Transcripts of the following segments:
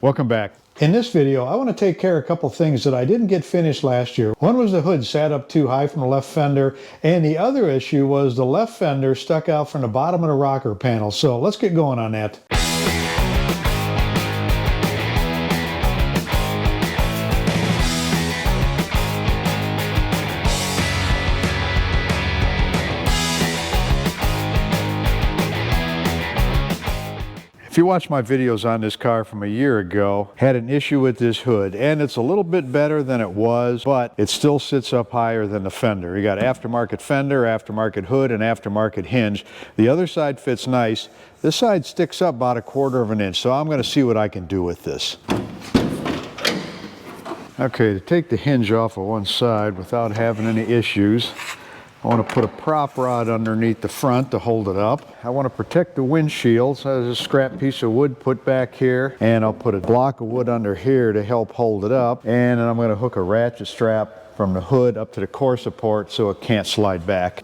Welcome back. In this video, I want to take care of a couple things that I didn't get finished last year. One was the hood sat up too high from the left fender, and the other issue was the left fender stuck out from the bottom of the rocker panel. So let's get going on that. If you watch my videos on this car from a year ago, had an issue with this hood, and it's a little bit better than it was, but it still sits up higher than the fender. You got aftermarket fender, aftermarket hood, and aftermarket hinge. The other side fits nice. This side sticks up about 1/4 of an inch, so I'm going to see what I can do with this. Okay, to take the hinge off of one side without having any issues, I want to put a prop rod underneath the front to hold it up. I want to protect the windshield, so there's a scrap piece of wood put back here, and I'll put a block of wood under here to help hold it up, and then I'm going to hook a ratchet strap from the hood up to the core support so it can't slide back.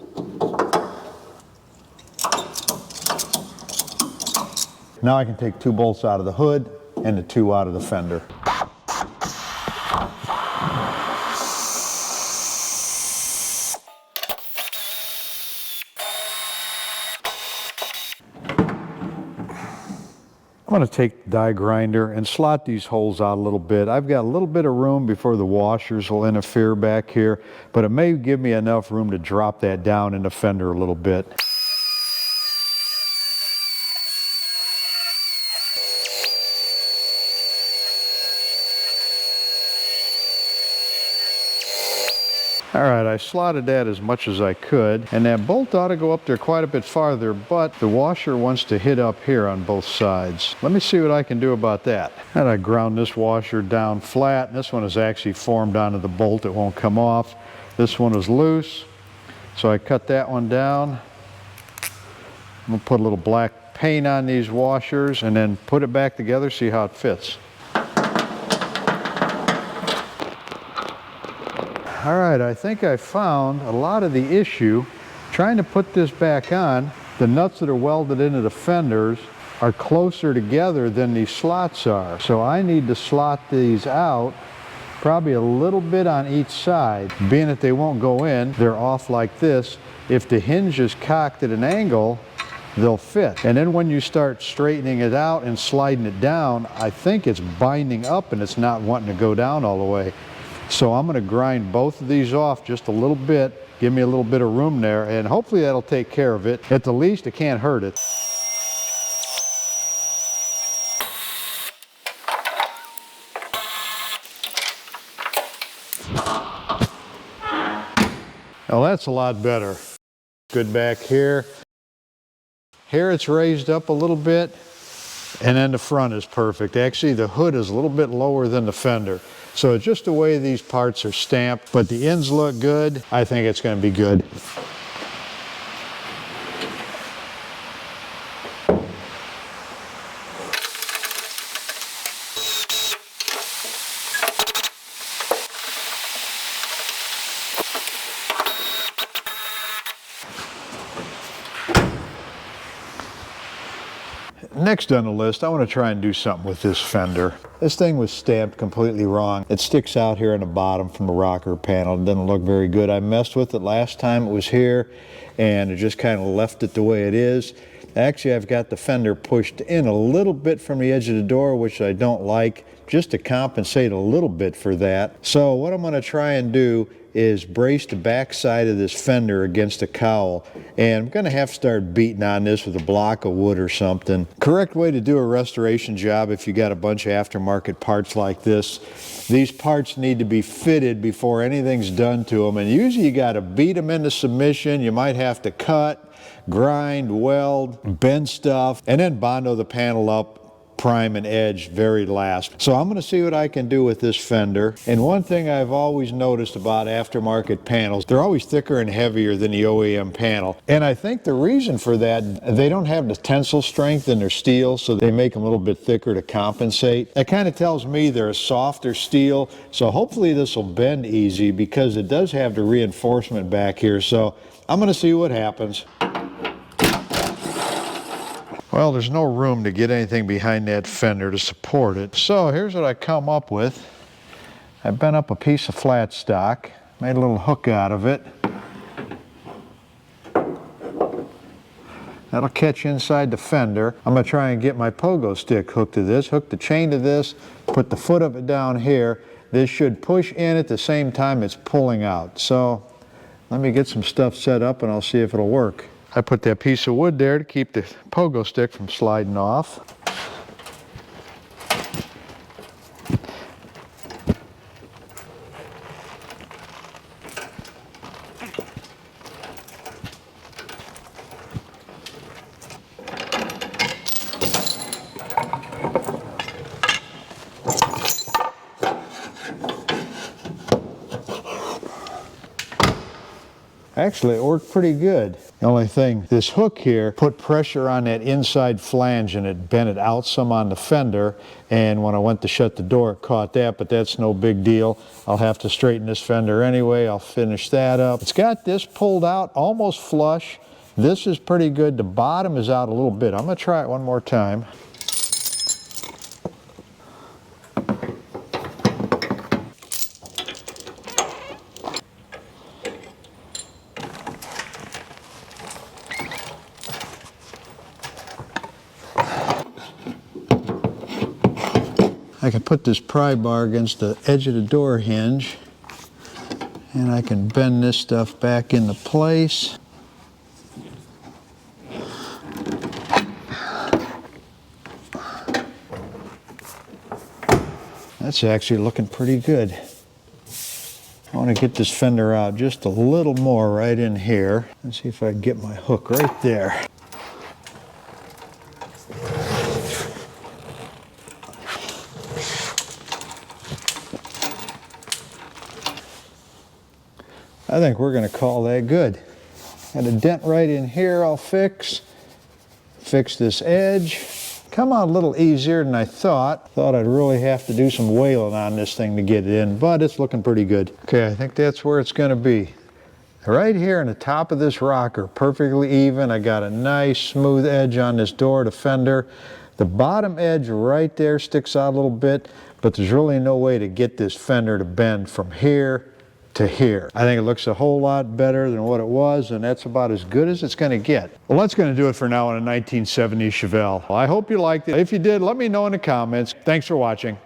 Now I can take 2 bolts out of the hood and the 2 out of the fender. I'm going to take the die grinder and slot these holes out a little bit. I've got a little bit of room before the washers will interfere back here, but it may give me enough room to drop that down in the fender a little bit. All right, I slotted that as much as I could, and that bolt ought to go up there quite a bit farther, but the washer wants to hit up here on both sides. Let me see what I can do about that. And I ground this washer down flat, and this one is actually formed onto the bolt. It won't come off. This one is loose, so I cut that one down. I'm gonna put a little black paint on these washers and then put it back together, see how it fits. All right, I think I found a lot of the issue. Trying to put this back on, the nuts that are welded into the fenders are closer together than these slots are. So I need to slot these out probably a little bit on each side. Being that they won't go in, they're off like this. If the hinge is cocked at an angle, they'll fit. And then when you start straightening it out and sliding it down, I think it's binding up and it's not wanting to go down all the way. So I'm going to grind both of these off just a little bit, give me a little bit of room there, and hopefully that'll take care of it. At the least, it can't hurt it. Well, that's a lot better. Good back here. Here it's raised up a little bit, and then the front is perfect. Actually, the hood is a little bit lower than the fender. So it's just the way these parts are stamped, but the ends look good. I think it's going to be good. Next on the list, I want to try and do something with this fender. This thing was stamped completely wrong. It sticks out here on the bottom from the rocker panel. It doesn't look very good. I messed with it last time it was here, and it just kind of left it the way it is. Actually, I've got the fender pushed in a little bit from the edge of the door, which I don't like, just to compensate a little bit for that. So what I'm going to try and do is brace the back side of this fender against a cowl, and I'm going to have to start beating on this with a block of wood or something. Correct way to do a restoration job if you got a bunch of aftermarket parts like this. These parts need to be fitted before anything's done to them, and usually you got to beat them into submission. You might have to cut, grind, weld, bend stuff, and then Bondo the panel up, prime and edge very last. So I'm going to see what I can do with this fender. And one thing I've always noticed about aftermarket panels, they're always thicker and heavier than the OEM panel. And I think the reason for that, they don't have the tensile strength in their steel, so they make them a little bit thicker to compensate. That kind of tells me they're a softer steel, so hopefully this will bend easy because it does have the reinforcement back here. So I'm going to see what happens. Well, there's no room to get anything behind that fender to support it. So here's what I come up with. I bent up a piece of flat stock, made a little hook out of it. That'll catch inside the fender. I'm going to try and get my pogo stick hooked to this, hook the chain to this, put the foot of it down here. This should push in at the same time it's pulling out. So let me get some stuff set up and I'll see if it'll work. I put that piece of wood there to keep the pogo stick from sliding off. Actually, it worked pretty good. The only thing, this hook here put pressure on that inside flange and it bent it out some on the fender, and when I went to shut the door it caught that, but that's no big deal. I'll have to straighten this fender anyway. I'll finish that up. It's got this pulled out almost flush. This is pretty good. The bottom is out a little bit. I'm going to try it one more time. I can put this pry bar against the edge of the door hinge and I can bend this stuff back into place. That's actually looking pretty good. I want to get this fender out just a little more right in here. Let's see if I can get my hook right there. I think we're going to call that good. Got a dent right in here I'll fix. Fix this edge. Come out a little easier than I thought. Thought I'd really have to do some wailing on this thing to get it in, but it's looking pretty good. Okay, I think that's where it's going to be. Right here on the top of this rocker, perfectly even. I got a nice smooth edge on this door, the fender. The bottom edge right there sticks out a little bit, but there's really no way to get this fender to bend from here to here. I think it looks a whole lot better than what it was, and that's about as good as it's going to get. Well, that's going to do it for now on a 1970 Chevelle. I hope you liked it. If you did, let me know in the comments. Thanks for watching.